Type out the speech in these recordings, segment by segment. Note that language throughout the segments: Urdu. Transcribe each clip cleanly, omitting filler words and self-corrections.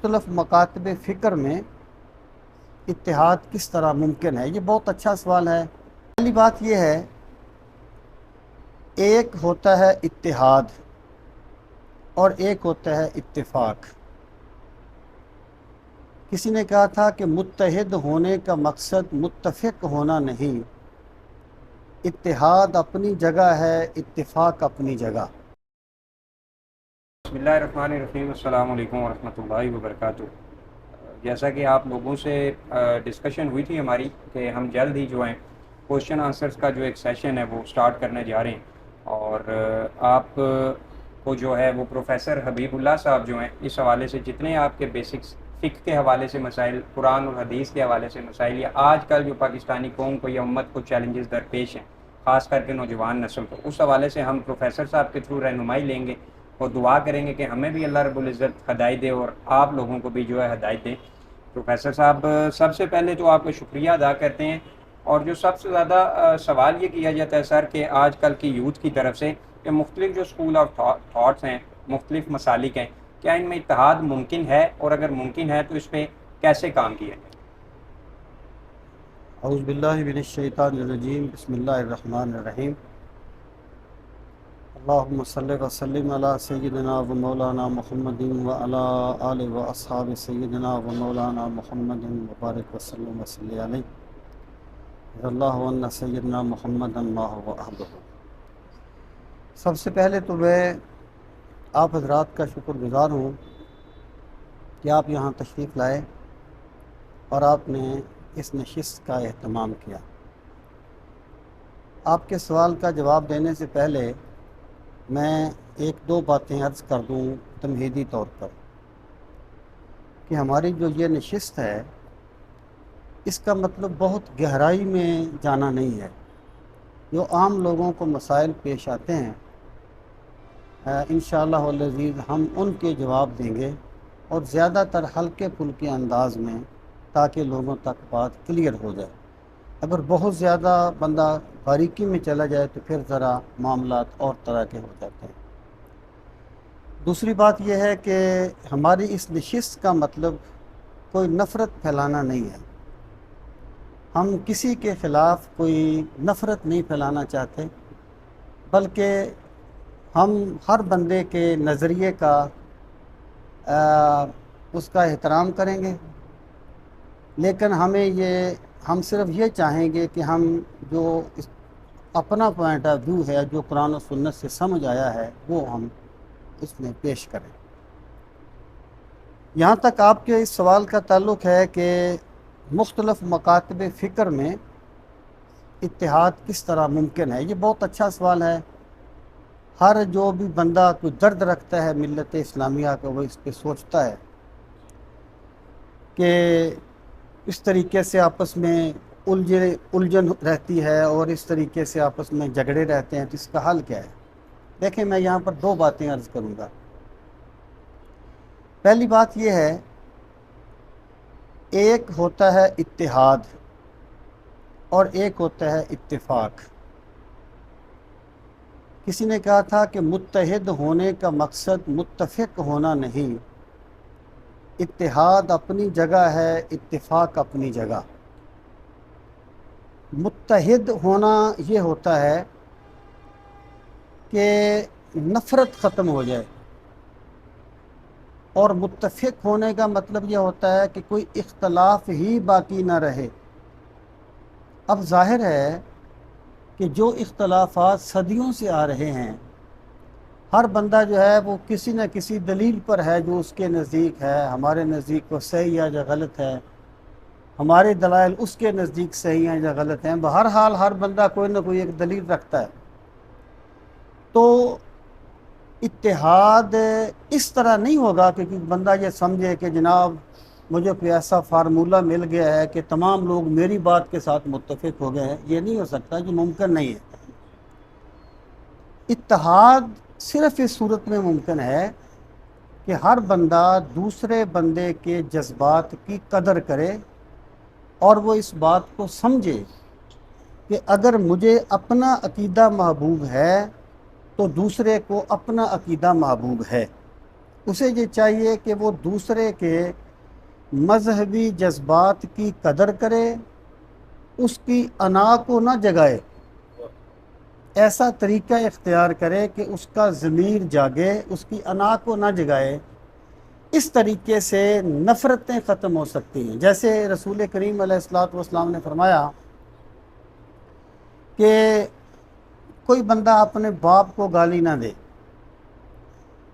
مختلف مکاتب فکر میں اتحاد کس طرح ممکن ہے؟ یہ بہت اچھا سوال ہے۔ پہلی بات یہ ہے، ایک ہوتا ہے اتحاد اور ایک ہوتا ہے اتفاق۔ کسی نے کہا تھا کہ متحد ہونے کا مقصد متفق ہونا نہیں، اتحاد اپنی جگہ ہے، اتفاق اپنی جگہ۔ بسم اللہ الرحمن الرحیم۔ السلام علیکم ورحمۃ اللہ وبرکاتہ۔ جیسا کہ آپ لوگوں سے ڈسکشن ہوئی تھی ہماری کہ ہم جلد ہی جو ہیں کوشچن آنسرز کا جو ایک سیشن ہے وہ سٹارٹ کرنے جا رہے ہیں، اور آپ کو جو ہے وہ پروفیسر حبیب اللہ صاحب جو ہیں اس حوالے سے جتنے آپ کے بیسکس فقہ کے حوالے سے مسائل، قرآن اور حدیث کے حوالے سے مسائل، یا آج کل جو پاکستانی قوم کو یا امت کو چیلنجز درپیش ہیں خاص کر کے نوجوان نسل کو، اس حوالے سے ہم پروفیسر صاحب کے تھرو رہنمائی لیں گے اور دعا کریں گے کہ ہمیں بھی اللہ رب العزت ہدایت دے اور آپ لوگوں کو بھی جو ہے ہدایت دے۔ پروفیسر صاحب، سب سے پہلے تو آپ کا شکریہ ادا کرتے ہیں، اور جو سب سے زیادہ سوال یہ کیا جاتا ہے سر کہ آج کل کی یوتھ کی طرف سے کہ مختلف جو اسکول آف تھاٹس ہیں، مختلف مسالک ہیں، کیا ان میں اتحاد ممکن ہے، اور اگر ممکن ہے تو اس پہ کیسے کام کیا جائے؟ اعوذ باللہ من الشیطان الرجیم، بسم اللہ الرحمن الرحیم۔ اللہم صلی وسلم علی سیدنا و مولانا محمد و علی آل و اصحاب سیدنا و مولانا محمد مبارک وسلم وصلی علیہ اللہ عنہ سیدنا محمد ما هو اہلہ۔ سب سے پہلے تو میں آپ حضرات کا شکر گزار ہوں کہ آپ یہاں تشریف لائے اور آپ نے اس نشست کا اہتمام کیا۔ آپ کے سوال کا جواب دینے سے پہلے میں ایک دو باتیں عرض کر دوں تمہیدی طور پر کہ ہماری جو یہ نشست ہے اس کا مطلب بہت گہرائی میں جانا نہیں ہے۔ جو عام لوگوں کو مسائل پیش آتے ہیں انشاءاللہ العزیز ہم ان کے جواب دیں گے، اور زیادہ تر ہلکے پھلکے انداز میں، تاکہ لوگوں تک بات کلیئر ہو جائے۔ اگر بہت زیادہ بندہ باریکی میں چلا جائے تو پھر ذرا معاملات اور طرح کے ہو جاتے ہیں۔ دوسری بات یہ ہے کہ ہماری اس نشست کا مطلب کوئی نفرت پھیلانا نہیں ہے۔ ہم کسی کے خلاف کوئی نفرت نہیں پھیلانا چاہتے، بلکہ ہم ہر بندے کے نظریے کا اس کا احترام کریں گے، لیکن ہم صرف یہ چاہیں گے کہ ہم جو اپنا پوائنٹ آف ویو ہے، جو قرآن و سنت سے سمجھ آیا ہے، وہ ہم اس میں پیش کریں۔ یہاں تک آپ کے اس سوال کا تعلق ہے کہ مختلف مکاتب فکر میں اتحاد کس طرح ممکن ہے، یہ بہت اچھا سوال ہے۔ ہر جو بھی بندہ کوئی درد رکھتا ہے ملت اسلامیہ کا، وہ اس پہ سوچتا ہے کہ اس طریقے سے آپس میں الجھن رہتی ہے اور اس طریقے سے آپس میں جھگڑے رہتے ہیں، تو اس کا حل کیا ہے؟ دیکھیں، میں یہاں پر دو باتیں عرض کروں گا۔ پہلی بات یہ ہے، ایک ہوتا ہے اتحاد اور ایک ہوتا ہے اتفاق۔ کسی نے کہا تھا کہ متحد ہونے کا مقصد متفق ہونا نہیں، اتحاد اپنی جگہ ہے، اتفاق اپنی جگہ۔ متحد ہونا یہ ہوتا ہے کہ نفرت ختم ہو جائے، اور متفق ہونے کا مطلب یہ ہوتا ہے کہ کوئی اختلاف ہی باقی نہ رہے۔ اب ظاہر ہے کہ جو اختلافات صدیوں سے آ رہے ہیں، ہر بندہ جو ہے وہ کسی نہ کسی دلیل پر ہے جو اس کے نزدیک ہے، ہمارے نزدیک وہ صحیح ہے یا غلط ہے، ہمارے دلائل اس کے نزدیک صحیح ہیں یا غلط ہیں، بہرحال ہر بندہ کوئی نہ کوئی ایک دلیل رکھتا ہے۔ تو اتحاد اس طرح نہیں ہوگا کہ بندہ یہ سمجھے کہ جناب مجھے کوئی ایسا فارمولہ مل گیا ہے کہ تمام لوگ میری بات کے ساتھ متفق ہو گئے ہیں۔ یہ نہیں ہو سکتا، یہ ممکن نہیں ہے۔ اتحاد صرف اس صورت میں ممکن ہے کہ ہر بندہ دوسرے بندے کے جذبات کی قدر کرے، اور وہ اس بات کو سمجھے کہ اگر مجھے اپنا عقیدہ محبوب ہے تو دوسرے کو اپنا عقیدہ محبوب ہے۔ اسے یہ چاہیے کہ وہ دوسرے کے مذہبی جذبات کی قدر کرے، اس کی انا کو نہ جگائے، ایسا طریقہ اختیار کرے کہ اس کا ضمیر جاگے، اس کی انا کو نہ جگائے۔ اس طریقے سے نفرتیں ختم ہو سکتی ہیں۔ جیسے رسول کریم علیہ الصلوۃ والسلام نے فرمایا کہ کوئی بندہ اپنے باپ کو گالی نہ دے۔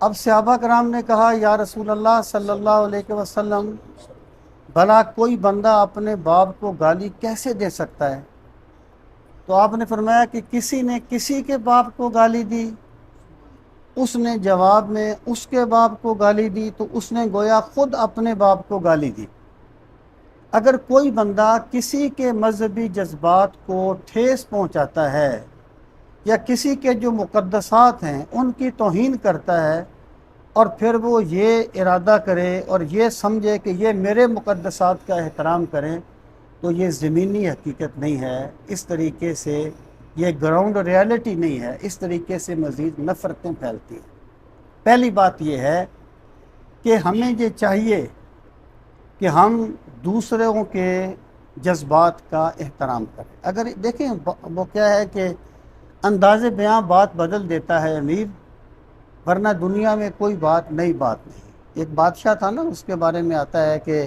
اب صحابہ کرام نے کہا یا رسول اللہ صلی اللہ علیہ وسلم، بھلا کوئی بندہ اپنے باپ کو گالی کیسے دے سکتا ہے؟ تو آپ نے فرمایا کہ کسی نے کسی کے باپ کو گالی دی، اس نے جواب میں اس کے باپ کو گالی دی، تو اس نے گویا خود اپنے باپ کو گالی دی۔ اگر کوئی بندہ کسی کے مذہبی جذبات کو ٹھیس پہنچاتا ہے یا کسی کے جو مقدسات ہیں ان کی توہین کرتا ہے، اور پھر وہ یہ ارادہ کرے اور یہ سمجھے کہ یہ میرے مقدسات کا احترام کریں، تو یہ زمینی حقیقت نہیں ہے۔ اس طریقے سے یہ گراؤنڈ ریالٹی نہیں ہے۔ اس طریقے سے مزید نفرتیں پھیلتی ہیں۔ پہلی بات یہ ہے کہ ہمیں یہ چاہیے کہ ہم دوسروں کے جذبات کا احترام کریں۔ اگر دیکھیں وہ کیا ہے کہ انداز بیاں بات بدل دیتا ہے امیر، ورنہ دنیا میں کوئی بات نئی بات نہیں۔ ایک بادشاہ تھا نا، اس کے بارے میں آتا ہے کہ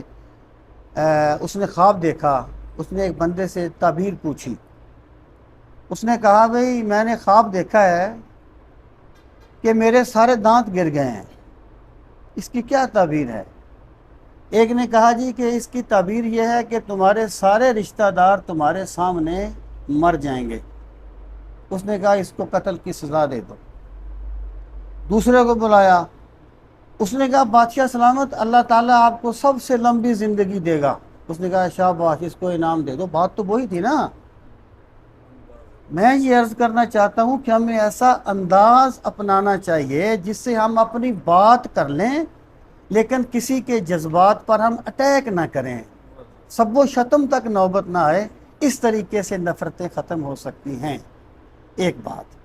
اس نے خواب دیکھا، اس نے ایک بندے سے تعبیر پوچھی۔ اس نے کہا بھئی میں نے خواب دیکھا ہے کہ میرے سارے دانت گر گئے ہیں، اس کی کیا تعبیر ہے؟ ایک نے کہا جی کہ اس کی تعبیر یہ ہے کہ تمہارے سارے رشتہ دار تمہارے سامنے مر جائیں گے۔ اس نے کہا اس کو قتل کی سزا دے دو۔ دوسرے کو بلایا، اس نے کہا بادشاہ سلامت، اللہ تعالیٰ آپ کو سب سے لمبی زندگی دے گا۔ اس نے کہا شاباش، اس کو انعام دے دو۔ بات تو وہی تھی نا۔ میں یہ عرض کرنا چاہتا ہوں کہ ہمیں ایسا انداز اپنانا چاہیے جس سے ہم اپنی بات کر لیں لیکن کسی کے جذبات پر ہم اٹیک نہ کریں، سب و شتم تک نوبت نہ آئے۔ اس طریقے سے نفرتیں ختم ہو سکتی ہیں، ایک بات۔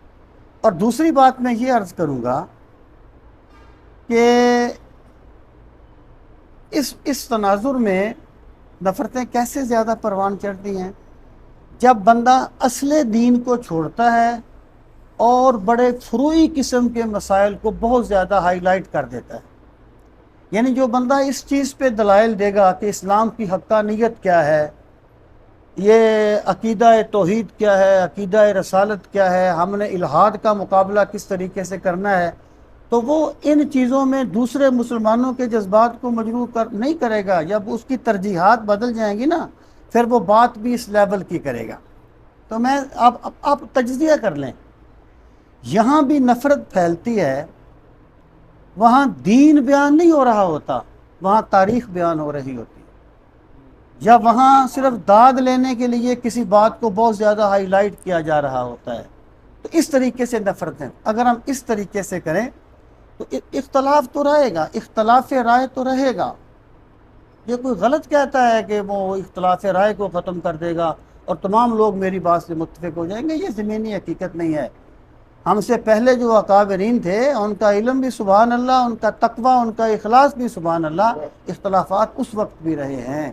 اور دوسری بات میں یہ عرض کروں گا کہ اس تناظر میں نفرتیں کیسے زیادہ پروان چڑھتی ہیں؟ جب بندہ اصل دین کو چھوڑتا ہے اور بڑے فروعی قسم کے مسائل کو بہت زیادہ ہائی لائٹ کر دیتا ہے۔ یعنی جو بندہ اس چیز پہ دلائل دے گا کہ اسلام کی حقانیت کیا ہے، یہ عقیدہ توحید کیا ہے، عقیدہ رسالت کیا ہے، ہم نے الحاد کا مقابلہ کس طریقے سے کرنا ہے، تو وہ ان چیزوں میں دوسرے مسلمانوں کے جذبات کو مجروح نہیں کرے گا۔ جب اس کی ترجیحات بدل جائیں گی نا، پھر وہ بات بھی اس لیول کی کرے گا۔ تو آپ تجزیہ کر لیں، یہاں بھی نفرت پھیلتی ہے، وہاں دین بیان نہیں ہو رہا ہوتا، وہاں تاریخ بیان ہو رہی ہوتی ہے، یا وہاں صرف داد لینے کے لیے کسی بات کو بہت زیادہ ہائی لائٹ کیا جا رہا ہوتا ہے۔ تو اس طریقے سے نفرت ہے۔ اگر ہم اس طریقے سے کریں تو اختلاف تو رہے گا، اختلاف رائے تو رہے گا۔ یہ کوئی غلط کہتا ہے کہ وہ اختلاف رائے کو ختم کر دے گا اور تمام لوگ میری بات سے متفق ہو جائیں گے، یہ زمینی حقیقت نہیں ہے۔ ہم سے پہلے جو اکابرین تھے ان کا علم بھی سبحان اللہ، ان کا تقوی، ان کا اخلاص بھی سبحان اللہ۔ اختلافات اس وقت بھی رہے ہیں،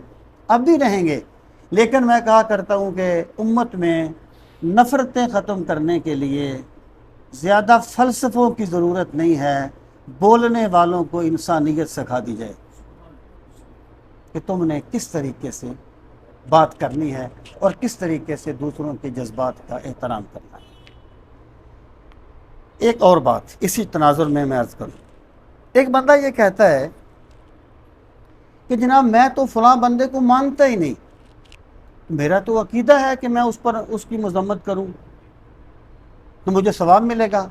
اب بھی رہیں گے، لیکن میں کہا کرتا ہوں کہ امت میں نفرتیں ختم کرنے کے لیے زیادہ فلسفوں کی ضرورت نہیں ہے، بولنے والوں کو انسانیت سکھا دی جائے کہ تم نے کس طریقے سے بات کرنی ہے اور کس طریقے سے دوسروں کے جذبات کا احترام کرنا ہے۔ ایک اور بات اسی تناظر میں عرض کروں، ایک بندہ یہ کہتا ہے کہ جناب میں تو فلاں بندے کو مانتا ہی نہیں، میرا تو عقیدہ ہے کہ میں اس کی مذمت کروں تو مجھے ثواب ملے گا،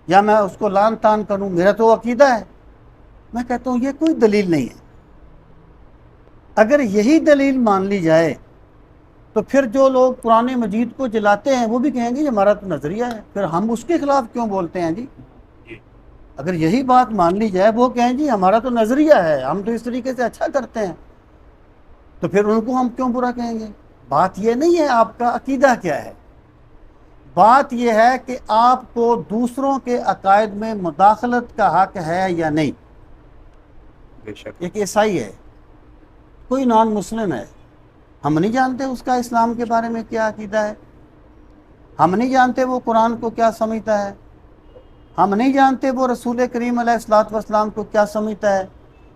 یا میں اس کو لعن طعن کروں، میرا تو عقیدہ ہے۔ میں کہتا ہوں یہ کوئی دلیل نہیں ہے۔ اگر یہی دلیل مان لی جائے تو پھر جو لوگ قرآن مجید کو جلاتے ہیں وہ بھی کہیں گے یہ ہمارا تو نظریہ ہے، پھر ہم اس کے خلاف کیوں بولتے ہیں جی؟ اگر یہی بات مان لی جائے، وہ کہیں جی ہمارا تو نظریہ ہے، ہم تو اس طریقے سے اچھا کرتے ہیں، تو پھر ان کو ہم کیوں برا کہیں گے؟ بات یہ نہیں ہے آپ کا عقیدہ کیا ہے، بات یہ ہے کہ آپ کو دوسروں کے عقائد میں مداخلت کا حق ہے یا نہیں. بے شک. ایک عیسائی ہے، کوئی نان مسلم ہے، ہم نہیں جانتے اس کا اسلام کے بارے میں کیا عقیدہ ہے، ہم نہیں جانتے وہ قرآن کو کیا سمجھتا ہے، ہم نہیں جانتے وہ رسول کریم علیہ الصلوۃ والسلام کو کیا سمجھتا ہے.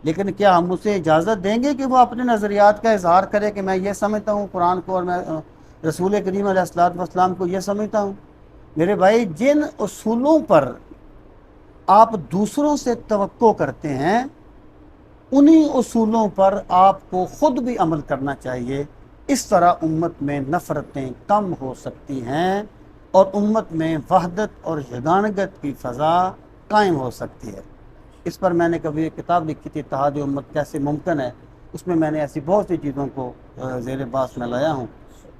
لیکن کیا ہم اسے اجازت دیں گے کہ وہ اپنے نظریات کا اظہار کرے کہ میں یہ سمجھتا ہوں قرآن کو، اور میں رسول کریم علیہ الصلوۃ والسلام کو یہ سمجھتا ہوں؟ میرے بھائی، جن اصولوں پر آپ دوسروں سے توقع کرتے ہیں انہی اصولوں پر آپ کو خود بھی عمل کرنا چاہیے. اس طرح امت میں نفرتیں کم ہو سکتی ہیں اور امت میں وحدت اور یگانگت کی فضا قائم ہو سکتی ہے. اس پر میں نے کبھی ایک کتاب لکھی تھی، اتحاد امت کیسے ممکن ہے. اس میں نے ایسی بہت سی چیزوں کو زیر بحث میں لایا ہوں.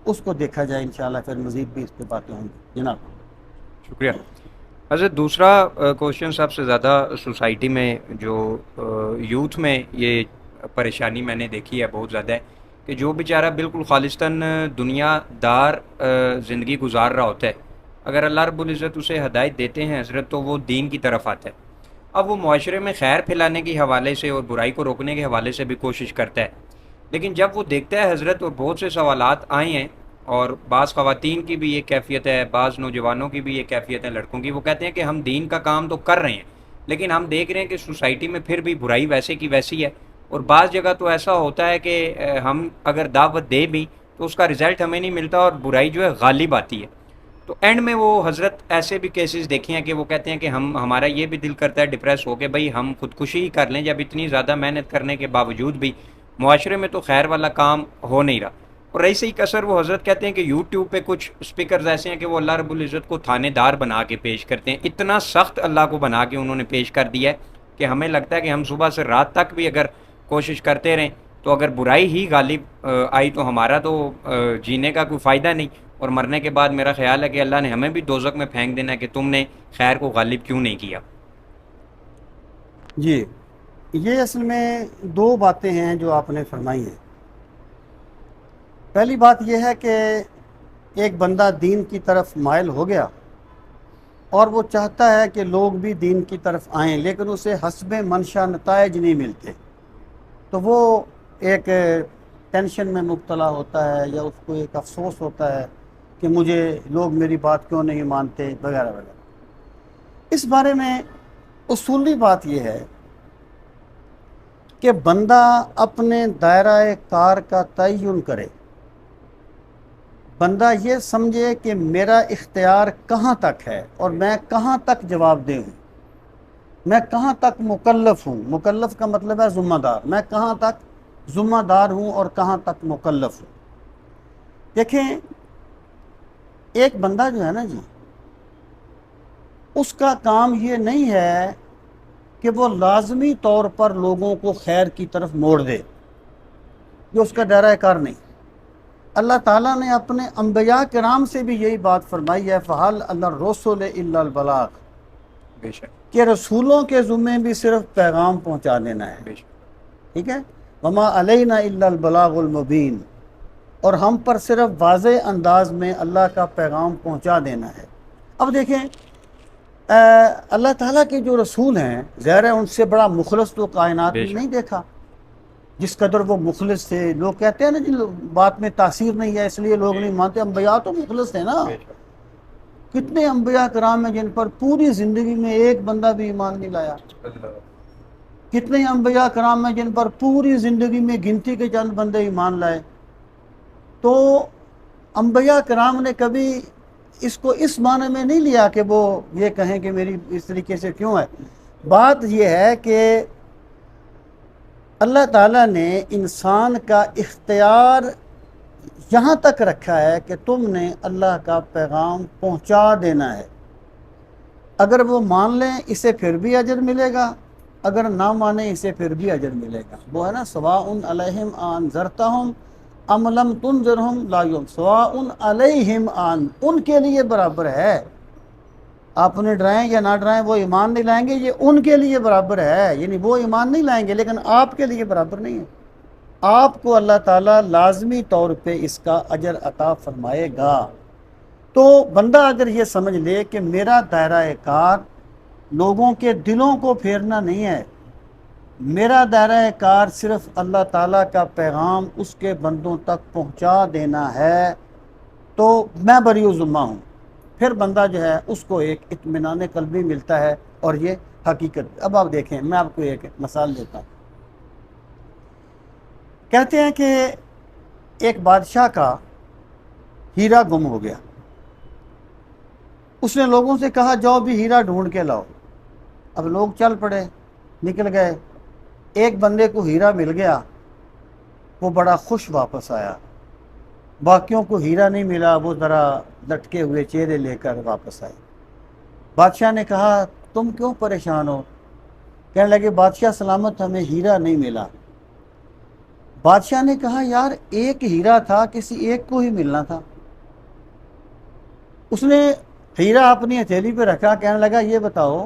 اس کو دیکھا جائے انشاءاللہ، پھر مزید بھی اس پہ باتیں ہوں گی. جناب شکریہ. حضرت دوسرا کوشچن سب سے زیادہ سوسائٹی میں جو یوتھ میں یہ پریشانی میں نے دیکھی ہے بہت زیادہ ہے کہ جو بیچارہ بالکل خالصتاً دنیا دار زندگی گزار رہا ہوتا ہے، اگر اللہ رب العزت اسے ہدایت دیتے ہیں حضرت تو وہ دین کی طرف آتا ہے. اب وہ معاشرے میں خیر پھیلانے کے حوالے سے اور برائی کو روکنے کے حوالے سے بھی کوشش کرتا ہے، لیکن جب وہ دیکھتا ہے حضرت اور بہت سے سوالات آئے ہیں، اور بعض خواتین کی بھی یہ کیفیت ہے، بعض نوجوانوں کی بھی یہ کیفیت ہے، لڑکوں کی، وہ کہتے ہیں کہ ہم دین کا کام تو کر رہے ہیں لیکن ہم دیکھ رہے ہیں کہ سوسائٹی میں پھر بھی برائی ویسے کی ویسی ہے، اور بعض جگہ تو ایسا ہوتا ہے کہ ہم اگر دعوت دے بھی تو اس کا رزلٹ ہمیں نہیں ملتا اور برائی جو ہے غالب آتی ہے. تو اینڈ میں وہ حضرت ایسے بھی کیسز دیکھے ہیں کہ وہ کہتے ہیں کہ ہمارا یہ بھی دل کرتا ہے ڈپریس ہو کے بھائی ہم خودکشی ہی کر لیں، جب اتنی زیادہ محنت کرنے کے باوجود بھی معاشرے میں تو خیر والا کام ہو نہیں رہا. اور ایسے ہی کثر وہ حضرت کہتے ہیں کہ یوٹیوب پہ کچھ اسپیکرز ایسے ہیں کہ وہ اللہ رب العزت کو تھانے دار بنا کے پیش کرتے ہیں، اتنا سخت اللہ کو بنا کے انہوں نے پیش کر دیا ہے کہ ہمیں لگتا ہے کہ ہم صبح سے رات تک بھی اگر کوشش کرتے رہیں تو اگر برائی ہی غالب آئی تو ہمارا تو جینے کا کوئی فائدہ نہیں، اور مرنے کے بعد میرا خیال ہے کہ اللہ نے ہمیں بھی دوزخ میں پھینک دینا ہے کہ تم نے خیر کو غالب کیوں نہیں کیا. جی، یہ اصل میں دو باتیں ہیں جو آپ نے فرمائی ہیں. پہلی بات یہ ہے کہ ایک بندہ دین کی طرف مائل ہو گیا اور وہ چاہتا ہے کہ لوگ بھی دین کی طرف آئیں، لیکن اسے حسب منشا نتائج نہیں ملتے، تو وہ ایک ٹینشن میں مبتلا ہوتا ہے، یا اس کو ایک افسوس ہوتا ہے کہ مجھے لوگ میری بات کیوں نہیں مانتے وغیرہ وغیرہ. اس بارے میں اصولی بات یہ ہے کہ بندہ اپنے دائرہ کار کا تعین کرے، بندہ یہ سمجھے کہ میرا اختیار کہاں تک ہے اور میں کہاں تک جواب دہ ہوں، میں کہاں تک مکلف ہوں. مکلف کا مطلب ہے ذمہ دار. میں کہاں تک ذمہ دار ہوں اور کہاں تک مکلف ہوں. دیکھیں، ایک بندہ جو ہے نا جی، اس کا کام یہ نہیں ہے کہ وہ لازمی طور پر لوگوں کو خیر کی طرف موڑ دے، یہ اس کا دائرہ کار نہیں. اللہ تعالیٰ نے اپنے انبیاء کرام سے بھی یہی بات فرمائی ہے، فَحَلْ عَلَى الرُّسُلِ إِلَّا الْبَلَاغُ، بے شک. کہ رسولوں کے ذمے بھی صرف پیغام پہنچا دینا ہے. بے شک. ٹھیک ہے، وَمَا عَلَيْنَا إِلَّا الْبَلَاغُ الْمُبِينُ، اور ہم پر صرف واضح انداز میں اللہ کا پیغام پہنچا دینا ہے. اب دیکھیں، اللہ تعالیٰ کے جو رسول ہیں ظاہر ہے ان سے بڑا مخلص تو کائنات بے میں شک. نہیں دیکھا. جس قدر وہ مخلص تھے، لوگ کہتے ہیں نا جن بات میں تاثیر نہیں ہے اس لیے لوگ نہیں مانتے. انبیاء تو مخلص تھے نا. بے شک. کتنے انبیاء کرام ہیں جن پر پوری زندگی میں ایک بندہ بھی ایمان نہیں لایا. کتنے انبیاء کرام ہیں جن پر پوری زندگی میں گنتی کے چند بندے ایمان لائے. تو انبیاء کرام نے کبھی اس کو اس معنی میں نہیں لیا کہ وہ یہ کہیں کہ میری اس طریقے سے کیوں ہے. بات یہ ہے کہ اللہ تعالیٰ نے انسان کا اختیار یہاں تک رکھا ہے کہ تم نے اللہ کا پیغام پہنچا دینا ہے. اگر وہ مان لیں اسے پھر بھی اجر ملے گا، اگر نہ مانیں اسے پھر بھی اجر ملے گا. وہ ہے نا سواء علیہم انذرتہم ام لم تنذرہم لا یؤمنون. سواء علیہم ان کے لیے برابر ہے، آپ انہیں ڈرائیں یا نہ ڈرائیں وہ ایمان نہیں لائیں گے، یہ ان کے لیے برابر ہے. یعنی وہ ایمان نہیں لائیں گے لیکن آپ کے لیے برابر نہیں ہے. آپ کو اللہ تعالیٰ لازمی طور پہ اس کا اجر عطا فرمائے گا. تو بندہ اگر یہ سمجھ لے کہ میرا دائرہ کار لوگوں کے دلوں کو پھیرنا نہیں ہے، میرا دائرہ کار صرف اللہ تعالیٰ کا پیغام اس کے بندوں تک پہنچا دینا ہے، تو میں بری ذمہ ہوں، پھر بندہ جو ہے اس کو ایک اطمینان قلبی ملتا ہے، اور یہ حقیقت۔ اب آپ دیکھیں، میں آپ کو ایک مثال دیتا ہوں۔ کہتے ہیں کہ ایک بادشاہ کا ہیرا گم ہو گیا، اس نے لوگوں سے کہا جاؤ بھی ہیرا ڈھونڈ کے لاؤ۔ اب لوگ چل پڑے، نکل گئے، ایک بندے کو ہیرا مل گیا، وہ بڑا خوش واپس آیا، باقیوں کو ہیرا نہیں ملا، وہ ذرا لٹکے ہوئے چہرے لے کر واپس آئے۔ بادشاہ نے کہا تم کیوں پریشان ہو؟ کہنے لگے بادشاہ سلامت، ہمیں ہیرا نہیں ملا۔ بادشاہ نے کہا یار ایک ہیرا تھا، کسی ایک کو ہی ملنا تھا۔ اس نے ہیرا اپنی ہتھیلی پہ رکھا، کہنے لگا یہ بتاؤ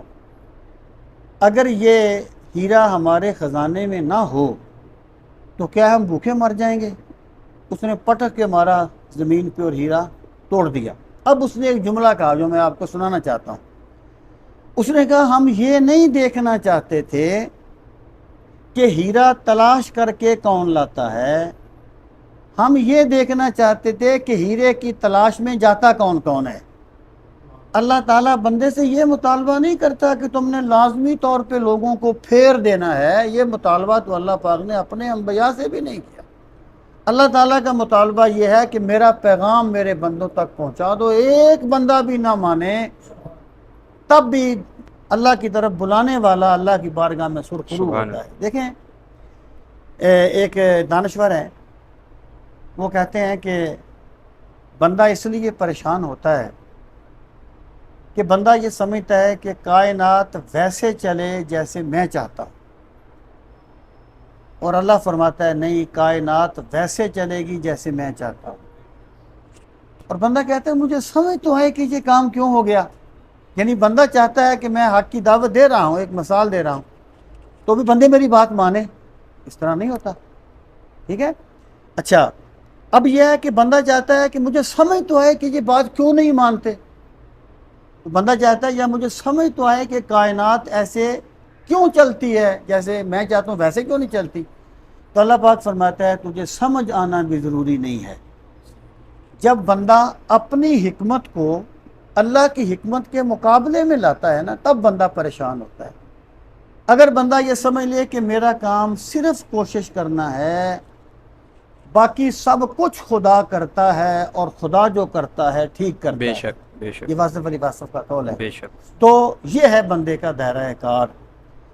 اگر یہ ہیرا ہمارے خزانے میں نہ ہو تو کیا ہم بھوکے مر جائیں گے؟ اس نے پٹک کے مارا زمین پہ اور ہیرا توڑ دیا۔ اب اس نے ایک جملہ کہا جو میں آپ کو سنانا چاہتا ہوں۔ اس نے کہا ہم یہ نہیں دیکھنا چاہتے تھے کہ ہیرا تلاش کر کے کون لاتا ہے، ہم یہ دیکھنا چاہتے تھے کہ ہیرے کی تلاش میں جاتا کون کون ہے۔ اللہ تعالیٰ بندے سے یہ مطالبہ نہیں کرتا کہ تم نے لازمی طور پہ لوگوں کو پھیر دینا ہے، یہ مطالبہ تو اللہ پاک نے اپنے انبیاء سے بھی نہیں کیا۔ اللہ تعالیٰ کا مطالبہ یہ ہے کہ میرا پیغام میرے بندوں تک پہنچا دو، ایک بندہ بھی نہ مانے تب بھی اللہ کی طرف بلانے والا اللہ کی بارگاہ میں سرخرو ہوتا ہے۔ دیکھیں ایک دانشور ہے، وہ کہتے ہیں کہ بندہ اس لیے پریشان ہوتا ہے کہ بندہ یہ سمجھتا ہے کہ کائنات ویسے چلے جیسے میں چاہتا ہوں، اور اللہ فرماتا ہے نہیں، کائنات ویسے چلے گی جیسے میں چاہتا ہوں۔ اور بندہ کہتا ہے مجھے سمجھ تو ہے کہ یہ کام کیوں ہو گیا، یعنی بندہ چاہتا ہے کہ میں حق کی دعوت دے رہا ہوں، ایک مثال دے رہا ہوں، تو بھی بندے میری بات مانے، اس طرح نہیں ہوتا، ٹھیک ہے۔ اچھا اب یہ ہے کہ بندہ چاہتا ہے کہ مجھے سمجھ تو ہے کہ یہ بات کیوں نہیں مانتے، بندہ چاہتا ہے یا مجھے سمجھ تو آئے کہ کائنات ایسے کیوں چلتی ہے جیسے میں چاہتا ہوں، ویسے کیوں نہیں چلتی؟ تو اللہ پاک فرماتا ہے تجھے سمجھ آنا بھی ضروری نہیں ہے۔ جب بندہ اپنی حکمت کو اللہ کی حکمت کے مقابلے میں لاتا ہے نا، تب بندہ پریشان ہوتا ہے۔ اگر بندہ یہ سمجھ لے کہ میرا کام صرف کوشش کرنا ہے، باقی سب کچھ خدا کرتا ہے، اور خدا جو کرتا ہے ٹھیک کرتا ہے، بے شک بے شک یہ واصف علی واصف کا قول ہے، بے شک۔ تو یہ ہے بندے کا دائرہ کار۔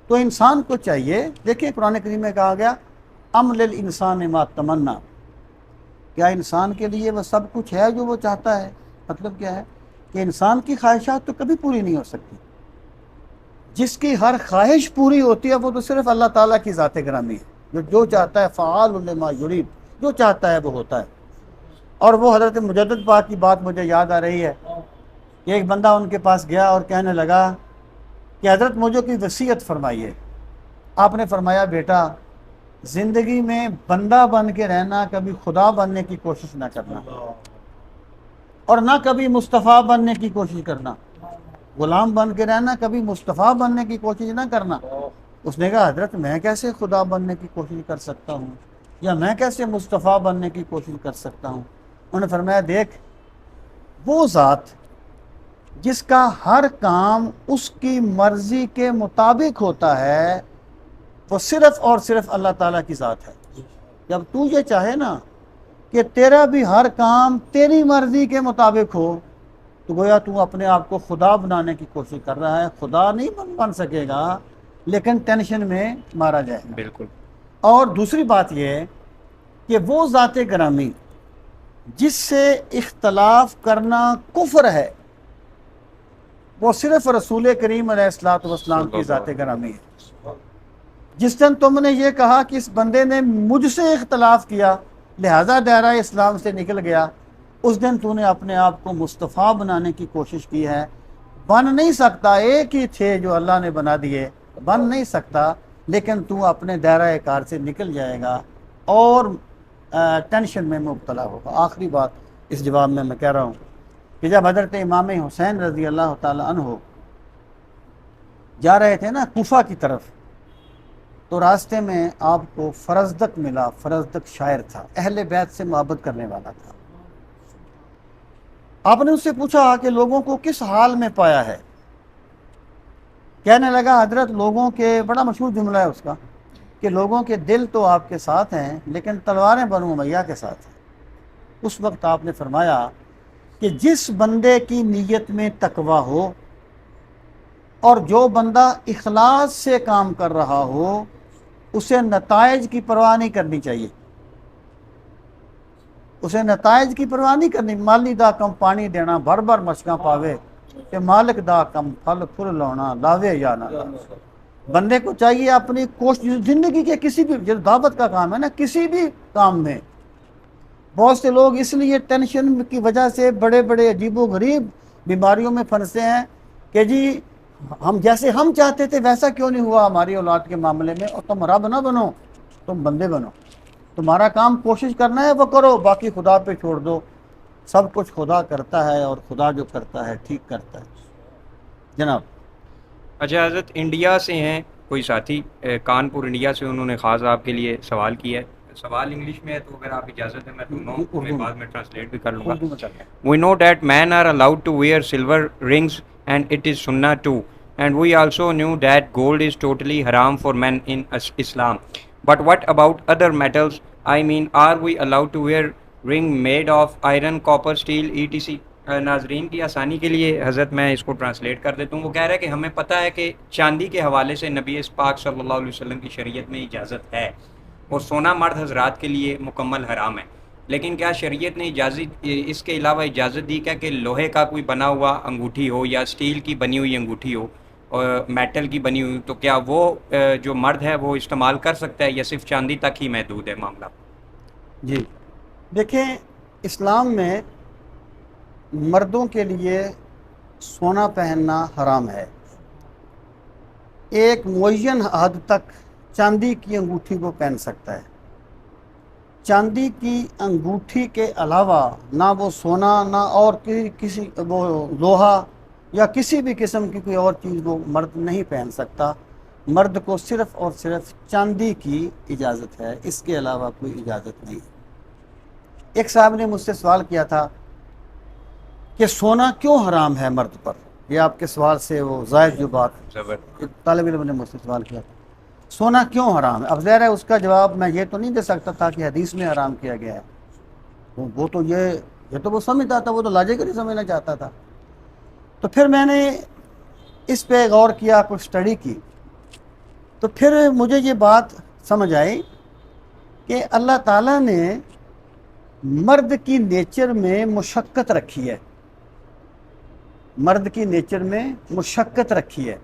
تو انسان کو چاہیے، دیکھیں قرآن کریم میں کہا گیا ام للانسان ما تمنا، کیا انسان کے لیے وہ سب کچھ ہے جو وہ چاہتا ہے؟ مطلب کیا ہے کہ انسان کی خواہشات تو کبھی پوری نہیں ہو سکتی، جس کی ہر خواہش پوری ہوتی ہے وہ تو صرف اللہ تعالیٰ کی ذات گرامی ہے، جو چاہتا ہے فعال لما یرید، جو چاہتا ہے وہ ہوتا ہے۔ اور وہ حضرت مجدد پاک کی بات مجھے یاد آ رہی ہے کہ ایک بندہ ان کے پاس گیا اور کہنے لگا کہ حضرت مجھے کوئی وصیت فرمائیے۔ آپ نے فرمایا بیٹا زندگی میں بندہ بن کے رہنا، کبھی خدا بننے کی کوشش نہ کرنا، اور نہ کبھی مصطفیٰ بننے کی کوشش کرنا۔ غلام بن کے رہنا، کبھی مصطفیٰ بننے کی کوشش نہ کرنا۔ اس نے کہا حضرت میں کیسے خدا بننے کی کوشش کر سکتا ہوں، یا میں کیسے مصطفیٰ بننے کی کوشش کر سکتا ہوں؟ انہوں نے فرمایا دیکھ، وہ ذات جس کا ہر کام اس کی مرضی کے مطابق ہوتا ہے، وہ صرف اور صرف اللہ تعالیٰ کی ذات ہے۔ جب تو یہ چاہے نا کہ تیرا بھی ہر کام تیری مرضی کے مطابق ہو، تو گویا تو اپنے آپ کو خدا بنانے کی کوشش کر رہا ہے۔ خدا نہیں بن سکے گا، لیکن ٹینشن میں مارا جائے گا۔ بالکل۔ اور دوسری بات یہ ہے کہ وہ ذات گرامی جس سے اختلاف کرنا کفر ہے، وہ صرف رسول کریم علیہ الصلوۃ والسلام کی ذات گرامی ہے۔ جس دن تم نے یہ کہا کہ اس بندے نے مجھ سے اختلاف کیا لہذا دائرہ اسلام سے نکل گیا، اس دن تو نے اپنے آپ کو مصطفیٰ بنانے کی کوشش کی ہے۔ بن نہیں سکتا، ایک ہی تھے جو اللہ نے بنا دیے، بن نہیں سکتا، لیکن تو اپنے دائرہ کار سے نکل جائے گا اور ٹینشن میں مبتلا ہوگا۔ آخری بات اس جواب میں کہہ رہا ہوں کہ جب حضرت امام حسین رضی اللہ تعالیٰ عنہ جا رہے تھے نا کوفہ کی طرف، تو راستے میں آپ کو فرزدق ملا۔ فرزدق شاعر تھا، اہل بیت سے محبت کرنے والا تھا۔ آپ نے اس سے پوچھا کہ لوگوں کو کس حال میں پایا ہے؟ کہنے لگا حضرت لوگوں کے، بڑا مشہور جملہ ہے اس کا، کہ لوگوں کے دل تو آپ کے ساتھ ہیں لیکن تلواریں بنو امیہ کے ساتھ ہیں۔ اس وقت آپ نے فرمایا کہ جس بندے کی نیت میں تقویٰ ہو اور جو بندہ اخلاص سے کام کر رہا ہو، اسے نتائج کی پرواہ نہیں کرنی چاہیے۔ اسے نتائج کی پرواہ نہیں کرنی۔ مالی دا کم پانی دینا، بھر بھر مشکاں پاوے، کہ مالک دا کم پھل پھل لاؤنا، لاوے یا نہ لاوے۔ بندے کو چاہیے اپنی کوشش، زندگی کے کسی بھی، جو دعوت کا کام ہے نا، کسی بھی کام میں بہت سے لوگ اس لیے ٹینشن کی وجہ سے بڑے بڑے عجیب و غریب بیماریوں میں پھنستے ہیں کہ جی ہم جیسے ہم چاہتے تھے ویسا کیوں نہیں ہوا ہماری اولاد کے معاملے میں۔ اور تم رب نہ بنو، تم بندے بنو۔ تمہارا کام کوشش کرنا ہے وہ کرو، باقی خدا پہ چھوڑ دو۔ سب کچھ خدا کرتا ہے، اور خدا جو کرتا ہے ٹھیک کرتا ہے۔ جناب اچھا حضرت، انڈیا سے ہیں کوئی ساتھی، کانپور انڈیا سے، انہوں نے خاص آپ کے لیے سوال کیا ہے۔ سوال انگلش میں ہے تو اگر آپ اجازت ہے میں دونوں میں بعد میں ٹرانسلیٹ بھی کر لوں گا۔ اردو میں کرنا ہے۔ We know that men are allowed to wear silver rings and it is sunnah too. And we also knew that gold is totally haram for men in Islam. But what about other metals? I mean, are we allowed to wear ring made of iron, copper, steel, etc.? ناظرین کی آسانی کے لیے حضرت میں اس کو ٹرانسلیٹ کر دیتا ہوں۔ وہ کہہ رہا ہے کہ ہمیں پتہ ہے کہ چاندی کے حوالے سے نبی پاک صلی اللہ علیہ وسلم کی شریعت میں اجازت ہے، اور سونا مرد حضرات کے لیے مکمل حرام ہے، لیکن کیا شریعت نے اجازت اس کے علاوہ اجازت دی کہ لوہے کا کوئی بنا ہوا انگوٹھی ہو یا اسٹیل کی بنی ہوئی انگوٹھی ہو اور میٹل کی بنی ہوئی، تو کیا وہ جو مرد ہے وہ استعمال کر سکتا ہے یا صرف چاندی تک ہی محدود ہے معاملہ؟ جی دیکھیں، اسلام میں مردوں کے لیے سونا پہننا حرام ہے۔ ایک معین حد تک چاندی کی انگوٹھی کو پہن سکتا ہے۔ چاندی کی انگوٹھی کے علاوہ نہ وہ سونا، نہ اور کسی وہ لوہا یا کسی بھی قسم کی کوئی اور چیز وہ مرد نہیں پہن سکتا۔ مرد کو صرف اور صرف چاندی کی اجازت ہے، اس کے علاوہ کوئی اجازت نہیں۔ ایک صاحب نے مجھ سے سوال کیا تھا کہ سونا کیوں حرام ہے مرد پر؟ یہ آپ کے سوال سے وہ زائد جو بات، ایک طالب علم نے مجھ سے سوال کیا تھا، سونا کیوں حرام ہے؟ اب ظاہر ہے اس کا جواب میں یہ تو نہیں دے سکتا تھا کہ حدیث میں حرام کیا گیا ہے، وہ تو یہ تو وہ سمجھتا تھا، وہ تو لاجیکلی سمجھنا چاہتا تھا۔ تو پھر میں نے اس پہ غور کیا، کچھ اسٹڈی کی، تو پھر مجھے یہ بات سمجھ آئی کہ اللہ تعالیٰ نے مرد کی نیچر میں مشقت رکھی ہے، مرد کی نیچر میں مشقت رکھی ہے،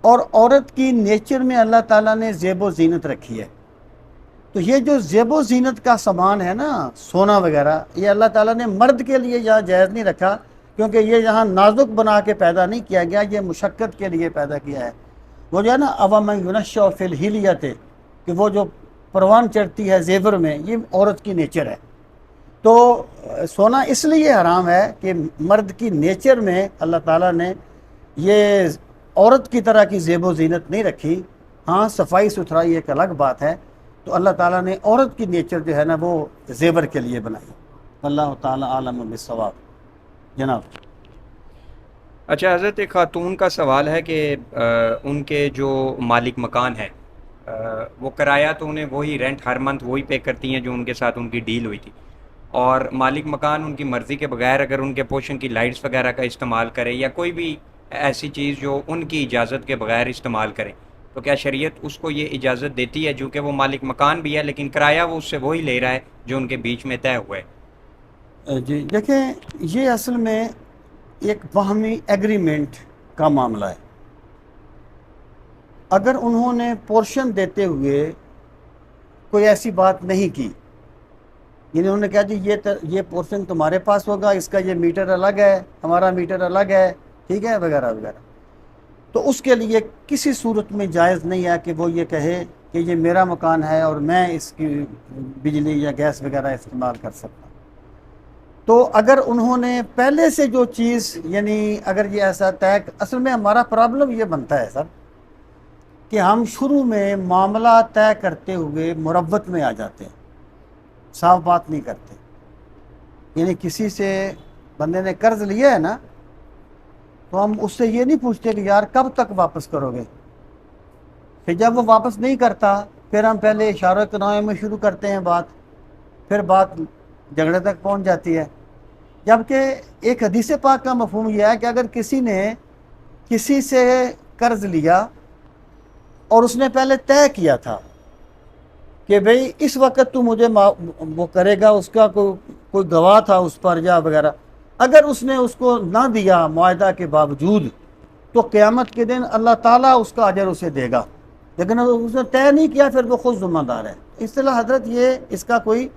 اور عورت کی نیچر میں اللہ تعالیٰ نے زیب و زینت رکھی ہے۔ تو یہ جو زیب و زینت کا سامان ہے نا، سونا وغیرہ، یہ اللہ تعالیٰ نے مرد کے لیے یہاں جائز نہیں رکھا، کیونکہ یہ یہاں نازک بنا کے پیدا نہیں کیا گیا، یہ مشقت کے لیے پیدا کیا ہے۔ وہ جو ہے نا اوامن ینشأ فی الحلیۃ، کہ وہ جو پروان چڑھتی ہے زیور میں، یہ عورت کی نیچر ہے۔ تو سونا اس لیے حرام ہے کہ مرد کی نیچر میں اللہ تعالیٰ نے یہ عورت کی طرح کی زیب و زینت نہیں رکھی۔ ہاں صفائی ستھرائی ایک الگ بات ہے، تو اللہ تعالیٰ نے عورت کی نیچر جو ہے نا وہ زیور کے لیے بنائی۔ اللہ تعالیٰ عالم بالصواب۔ جناب اچھا حضرت، ایک خاتون کا سوال ہے کہ ان کے جو مالک مکان ہے وہ کرایہ تو انہیں وہی رینٹ ہر منتھ وہی پے کرتی ہیں جو ان کے ساتھ ان کی ڈیل ہوئی تھی، اور مالک مکان ان کی مرضی کے بغیر اگر ان کے پوشن کی لائٹس وغیرہ کا استعمال کرے یا کوئی بھی ایسی چیز جو ان کی اجازت کے بغیر استعمال کریں، تو کیا شریعت اس کو یہ اجازت دیتی ہے؟ جو کہ وہ مالک مکان بھی ہے لیکن کرایہ وہ اس سے وہی لے رہا ہے جو ان کے بیچ میں طے ہوا ہے۔ جی دیکھیں، یہ اصل میں ایک باہمی ایگریمنٹ کا معاملہ ہے۔ اگر انہوں نے پورشن دیتے ہوئے کوئی ایسی بات نہیں کی، یعنی انہوں نے کہا جی یہ پورشن تمہارے پاس ہوگا، اس کا یہ میٹر الگ ہے، ہمارا میٹر الگ ہے، ٹھیک ہے، وغیرہ وغیرہ، تو اس کے لیے کسی صورت میں جائز نہیں ہے کہ وہ یہ کہے کہ یہ میرا مکان ہے اور میں اس کی بجلی یا گیس وغیرہ استعمال کر سکتا ہوں۔ تو اگر انہوں نے پہلے سے جو چیز یعنی اگر یہ ایسا طے، اصل میں ہمارا پرابلم یہ بنتا ہے سر کہ ہم شروع میں معاملہ طے کرتے ہوئے مروت میں آ جاتے ہیں، صاف بات نہیں کرتے. یعنی کسی سے بندے نے قرض لیا ہے نا، تو ہم اس سے یہ نہیں پوچھتے کہ یار کب تک واپس کرو گے. پھر جب وہ واپس نہیں کرتا پھر ہم پہلے اشارہ کنایہ میں شروع کرتے ہیں بات، پھر بات جھگڑے تک پہنچ جاتی ہے. جبکہ ایک حدیث پاک کا مفہوم یہ ہے کہ اگر کسی نے کسی سے قرض لیا اور اس نے پہلے طے کیا تھا کہ بھئی اس وقت تو مجھے وہ کرے گا، اس کا کوئی گواہ تھا اس پر یا وغیرہ، اگر اس نے اس کو نہ دیا معاہدہ کے باوجود، تو قیامت کے دن اللہ تعالیٰ اس کا اجر اسے دے گا. لیکن اگر اس نے طے نہیں کیا پھر وہ خود ذمہ دار ہے. اصطلاح حضرت یہ اس کا کوئی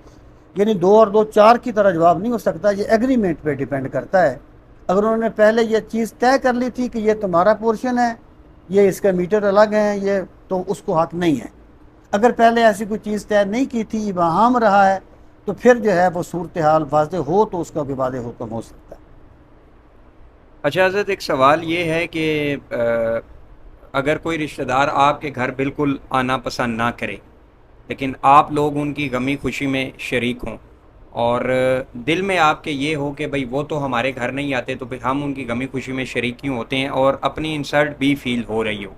یعنی 2 اور 2 4 کی طرح جواب نہیں ہو سکتا، یہ ایگریمنٹ پہ ڈیپینڈ کرتا ہے. اگر انہوں نے پہلے یہ چیز طے کر لی تھی کہ یہ تمہارا پورشن ہے، یہ اس کا میٹر الگ ہے، یہ تو اس کو حق نہیں ہے. اگر پہلے ایسی کوئی چیز طے نہیں کی تھی، ابہام رہا ہے، تو پھر جو ہے وہ صورتحال واضح ہو تو اس کا بھی واضح حکم ہو سکتا ہے. اچھا حضرت، ایک سوال یہ ہے کہ اگر کوئی رشتہ دار آپ کے گھر بالکل آنا پسند نہ کرے، لیکن آپ لوگ ان کی غمی خوشی میں شریک ہوں، اور دل میں آپ کے یہ ہو کہ بھئی وہ تو ہمارے گھر نہیں آتے، تو پھر ہم ان کی غمی خوشی میں شریک کیوں ہوتے ہیں، اور اپنی انسلٹ بھی فیل ہو رہی ہو،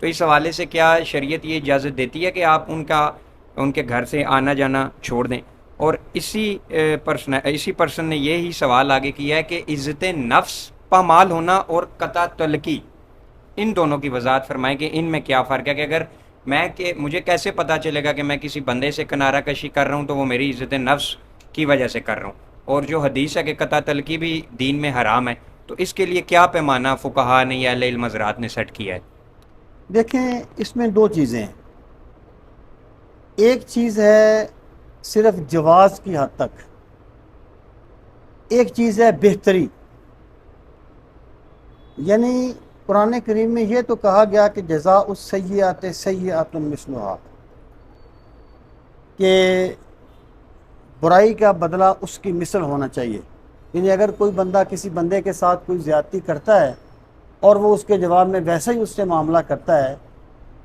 تو اس حوالے سے کیا شریعت یہ اجازت دیتی ہے کہ آپ ان کے گھر سے آنا جانا چھوڑ دیں؟ اور اسی پرسن نے یہی سوال آگے کیا ہے کہ عزت نفس پامال ہونا اور قطع تلقی، ان دونوں کی وضاحت فرمائیں کہ ان میں کیا فرق ہے، کہ اگر مجھے کیسے پتا چلے گا کہ میں کسی بندے سے کنارہ کشی کر رہا ہوں تو وہ میری عزت نفس کی وجہ سے کر رہا ہوں، اور جو حدیث ہے کہ قطع تلقی بھی دین میں حرام ہے، تو اس کے لیے کیا پیمانہ فقہا نے یا اہل علم حضرات نے سیٹ کیا ہے؟ دیکھیں اس میں 2 چیزیں ہیں. ایک چیز ہے صرف جواز کی حد تک، ایک چیز ہے بہتری. یعنی قرآن کریم میں یہ تو کہا گیا کہ جزاء السیئات سیئات مثلھا، کہ برائی کا بدلہ اس کی مثل ہونا چاہیے. یعنی اگر کوئی بندہ کسی بندے کے ساتھ کوئی زیادتی کرتا ہے اور وہ اس کے جواب میں ویسا ہی اس سے معاملہ کرتا ہے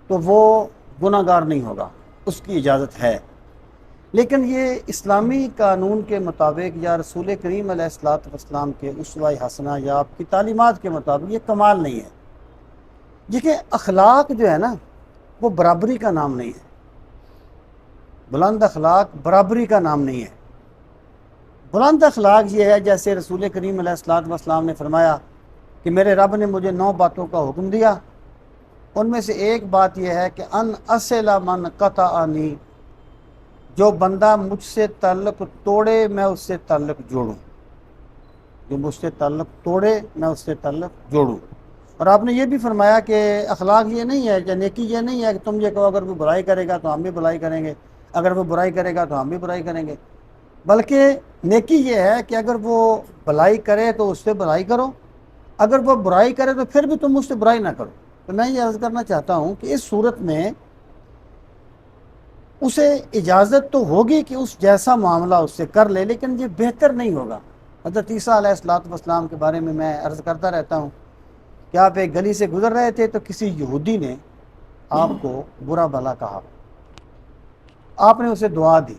تو وہ گناہ گار نہیں ہوگا، اس کی اجازت ہے. لیکن یہ اسلامی قانون کے مطابق یا رسول کریم علیہ الصلوۃ والسلام کے اسوہ حسنہ یا آپ کی تعلیمات کے مطابق یہ کمال نہیں ہے. دیکھیں اخلاق جو ہے نا وہ برابری کا نام نہیں ہے. بلند اخلاق برابری کا نام نہیں ہے. بلند اخلاق یہ ہے جیسے رسول کریم علیہ الصلوۃ والسلام نے فرمایا کہ میرے رب نے مجھے 9 باتوں کا حکم دیا، ان میں سے ایک بات یہ ہے کہ ان اصل من قطعنی، جو بندہ مجھ سے تعلق توڑے میں اس سے تعلق جوڑوں، جو مجھ سے تعلق توڑے میں اس سے تعلق جوڑوں. اور آپ نے یہ بھی فرمایا کہ اخلاق یہ نہیں ہے کہ نیکی یہ نہیں ہے کہ تم یہ کہو اگر وہ برائی کرے گا تو ہم بھی برائی کریں گے، اگر وہ برائی کرے گا تو ہم بھی برائی کریں گے، بلکہ نیکی یہ ہے کہ اگر وہ بھلائی کرے تو اس سے بھلائی کرو، اگر وہ برائی کرے تو پھر بھی تم اس سے برائی نہ کرو. تو میں یہ عرض کرنا چاہتا ہوں کہ اس صورت میں اسے اجازت تو ہوگی کہ اس جیسا معاملہ اس سے کر لے، لیکن یہ بہتر نہیں ہوگا. حضرت عیسیٰ علیہ الصلوۃ والسلام کے بارے میں عرض کرتا رہتا ہوں کہ آپ ایک گلی سے گزر رہے تھے تو کسی یہودی نے آپ کو برا بھلا کہا، آپ نے اسے دعا دی،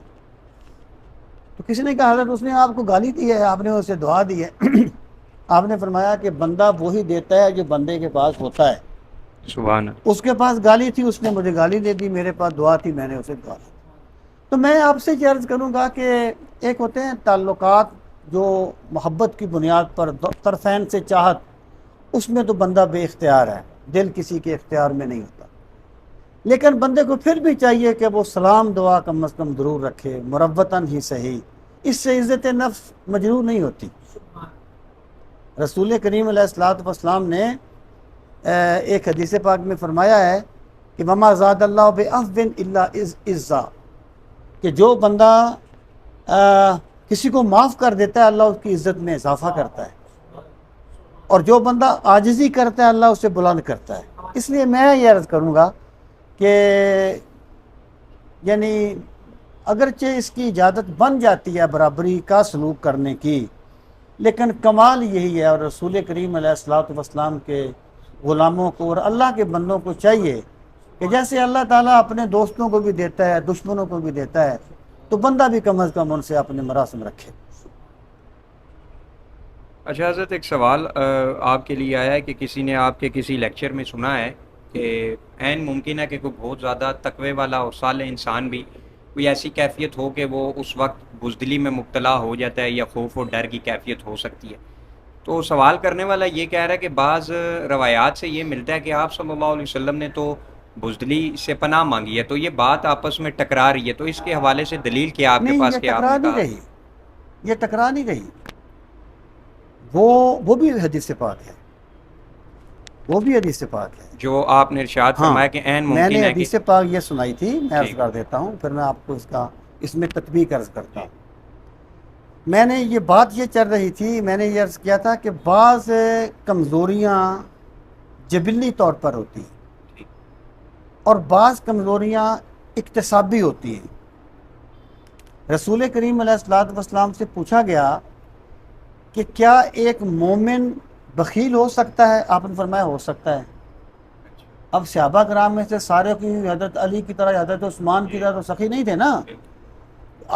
تو کسی نے کہا حضرت اس نے آپ کو گالی دی ہے، آپ نے اسے دعا دی ہے. آپ نے فرمایا کہ بندہ وہی دیتا ہے جو بندے کے پاس ہوتا ہے. سبحان اللہ. اس کے پاس گالی تھی، اس نے مجھے گالی دے دی، میرے پاس دعا تھی، میں نے اسے دعا دی. تو میں آپ سے یہ عرض کروں گا کہ ایک ہوتے ہیں تعلقات جو محبت کی بنیاد پر طرفین سے چاہت، اس میں تو بندہ بے اختیار ہے، دل کسی کے اختیار میں نہیں ہوتا. لیکن بندے کو پھر بھی چاہیے کہ وہ سلام دعا کم از کم ضرور رکھے، مروتاً ہی صحیح، اس سے عزت نفس مجروح نہیں ہوتی. رسول کریم علیہ الصلوۃ والسلام نے ایک حدیث پاک میں فرمایا ہے کہ وما زاد اللہ بعفو الا عزا، کہ جو بندہ کسی کو معاف کر دیتا ہے اللہ اس کی عزت میں اضافہ کرتا ہے، اور جو بندہ عاجزی کرتا ہے اللہ اسے بلند کرتا ہے. اس لیے میں یہ عرض کروں گا کہ یعنی اگرچہ اس کی اجازت بن جاتی ہے برابری کا سلوک کرنے کی، لیکن کمال یہی ہے، اور رسول کریم علیہ الصلوۃ والسلام کے غلاموں کو اور اللہ کے بندوں کو چاہیے کہ جیسے اللہ تعالیٰ اپنے دوستوں کو بھی دیتا ہے، دشمنوں کو بھی دیتا ہے، تو بندہ بھی کم از کم ان سے اپنے مراسم رکھے۔ اچھا حضرت، ایک سوال آپ کے لیے آیا ہے کہ کسی نے آپ کے کسی لیکچر میں سنا ہے کہ عین ممکن ہے کہ کوئی بہت زیادہ تقوی والا اور صالح انسان بھی کوئی ایسی کیفیت ہو کہ وہ اس وقت بزدلی میں مبتلا ہو جاتا ہے یا خوف اور ڈر کی کیفیت ہو سکتی ہے۔ تو سوال کرنے والا یہ کہہ رہا ہے کہ بعض روایات سے یہ ملتا ہے کہ آپ صلی اللہ علیہ وسلم نے تو بزدلی سے پناہ مانگی ہے، تو یہ بات آپس میں ٹکرا رہی ہے، تو اس کے حوالے سے دلیل کیا آپ کے نہیں، پاس یہ کہ آپ ٹکرا نے نہیں کہا؟ رہی، یہ ٹکرا نہیں رہی، وہ بھی حدیث پاک ہے، وہ بھی حدیث پاک ہے۔ جو آپ نے ارشاد ہاں، فرمایا کہ عین میں ممکن نے ہے کہ… حدیث پاک یہ سنائی تھی، میں عرض ٹھیک، کر دیتا ہوں، پھر میں آپ کو اس میں تطبیق عرض کرتا ٹھیک، ہوں۔ میں نے یہ بات یہ چل رہی تھی، میں نے یہ عرض کیا تھا کہ بعض کمزوریاں جبلی طور پر ہوتی ہیں ٹھیک، اور بعض کمزوریاں اکتسابی ہوتی ہیں۔ رسول کریم علیہ الصلوۃ والسلام سے پوچھا گیا کہ کیا ایک مومن بخیل ہو سکتا ہے؟ آپ نے فرمایا ہو سکتا ہے۔ اچھا، اب صحابہ کرام میں سے سارے کی حضرت علی کی طرح، حضرت عثمان کی جی، طرح تو سخی نہیں تھے نا۔ بالکل،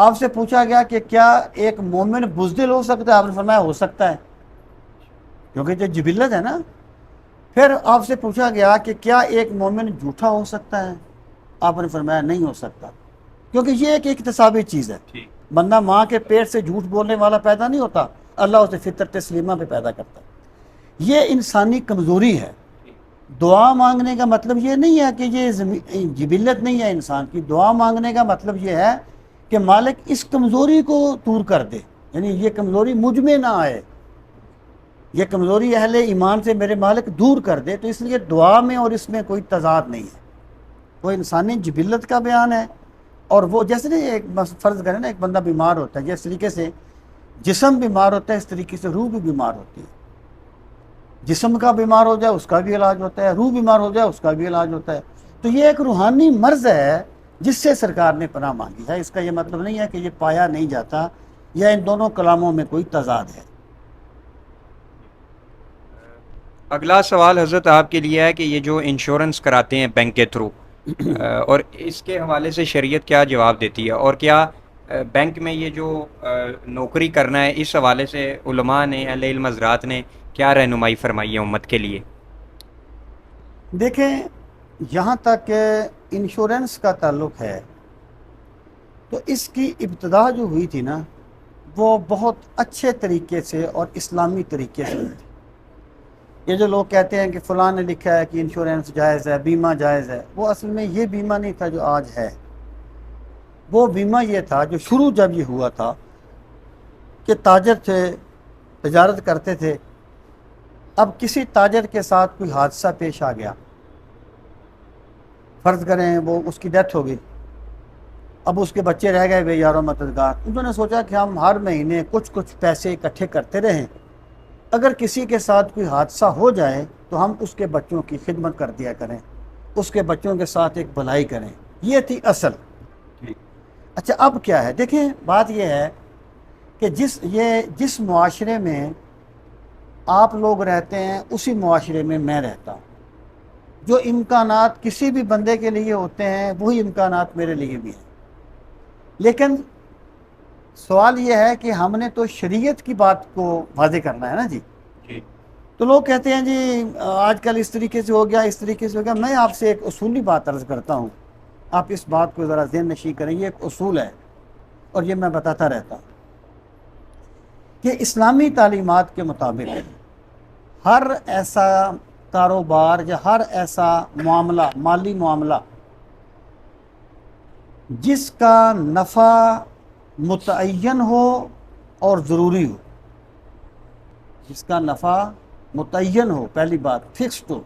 آپ سے پوچھا گیا کہ کیا ایک مومن بزدل ہو سکتا ہے؟ آپ نے فرمایا ہو سکتا ہے، کیونکہ جو جبلت ہے نا۔ پھر آپ سے پوچھا گیا کہ کیا ایک مومن جھوٹا ہو سکتا ہے؟ آپ نے فرمایا نہیں ہو سکتا، کیونکہ یہ ایک اکتسابی چیز ہے۔ ٹھیک، بندہ ماں کے پیٹ سے جھوٹ بولنے والا پیدا نہیں ہوتا، اللہ اسے فطرت سلیمہ پہ پیدا کرتا ہے۔ یہ انسانی کمزوری ہے۔ ٹھیک، دعا مانگنے کا مطلب یہ نہیں ہے کہ یہ جبلت نہیں ہے انسان کی۔ دعا مانگنے کا مطلب یہ ہے کہ مالک اس کمزوری کو دور کر دے، یعنی یہ کمزوری مجھ میں نہ آئے، یہ کمزوری اہل ایمان سے میرے مالک دور کر دے۔ تو اس لیے دعا میں اور اس میں کوئی تضاد نہیں ہے، وہ انسانی جبلت کا بیان ہے۔ اور وہ جیسے نا ایک فرض کریں نا، ایک بندہ بیمار ہوتا ہے، جس طریقے سے جسم بیمار ہوتا ہے، اس طریقے سے روح بھی بیمار ہوتی ہے۔ جسم کا بیمار ہو جائے اس کا بھی علاج ہوتا ہے، روح بیمار ہو جائے اس کا بھی علاج ہوتا ہے۔ تو یہ ایک روحانی مرض ہے جس سے سرکار نے پناہ مانگی ہے۔ اس کا یہ مطلب نہیں ہے کہ یہ پایا نہیں جاتا یا ان دونوں کلاموں میں کوئی تضاد ہے۔ اگلا سوال حضرت آپ کے لیے ہے کہ یہ جو انشورنس کراتے ہیں بینک کے تھرو، اور اس کے حوالے سے شریعت کیا جواب دیتی ہے، اور کیا بینک میں یہ جو نوکری کرنا ہے، اس حوالے سے علماء نے، اہل علم حضرات نے کیا رہنمائی فرمائی ہے امت کے لیے؟ دیکھیں، یہاں تک کہ انشورنس کا تعلق ہے تو اس کی ابتدا جو ہوئی تھی نا، وہ بہت اچھے طریقے سے اور اسلامی طریقے سے ہوئی تھی۔ یہ جو لوگ کہتے ہیں کہ فلاں نے لکھا ہے کہ انشورنس جائز ہے، بیمہ جائز ہے، وہ اصل میں یہ بیمہ نہیں تھا جو آج ہے۔ وہ بیمہ یہ تھا جو شروع جب یہ ہوا تھا کہ تاجر تھے، تجارت کرتے تھے، اب کسی تاجر کے ساتھ کوئی حادثہ پیش آ گیا، فرض کریں وہ اس کی ڈیتھ ہو گئی، اب اس کے بچے رہ گئے بے یار و مددگار۔ انہوں نے سوچا کہ ہم ہر مہینے کچھ پیسے اکٹھے کرتے رہیں، اگر کسی کے ساتھ کوئی حادثہ ہو جائے تو ہم اس کے بچوں کی خدمت کر دیا کریں، اس کے بچوں کے ساتھ ایک بھلائی کریں۔ یہ تھی اصل۔ اچھا، اب کیا ہے؟ دیکھیں، بات یہ ہے کہ جس معاشرے میں آپ لوگ رہتے ہیں اسی معاشرے میں میں رہتا ہوں۔ جو امکانات کسی بھی بندے کے لیے ہوتے ہیں وہی امکانات میرے لیے بھی ہیں، لیکن سوال یہ ہے کہ ہم نے تو شریعت کی بات کو واضح کرنا ہے نا جی۔ جی، تو لوگ کہتے ہیں جی آج کل اس طریقے سے ہو گیا، اس طریقے سے ہو گیا۔ میں آپ سے ایک اصولی بات عرض کرتا ہوں، آپ اس بات کو ذرا ذہن نشین کریں۔ یہ ایک اصول ہے اور یہ میں بتاتا رہتا ہوں کہ اسلامی تعلیمات کے مطابق ہر ایسا کاروبار یا ہر ایسا معاملہ، مالی معاملہ جس کا نفع متعین ہو اور ضروری ہو، جس کا نفع متعین ہو، پہلی بات فکسڈ ہو،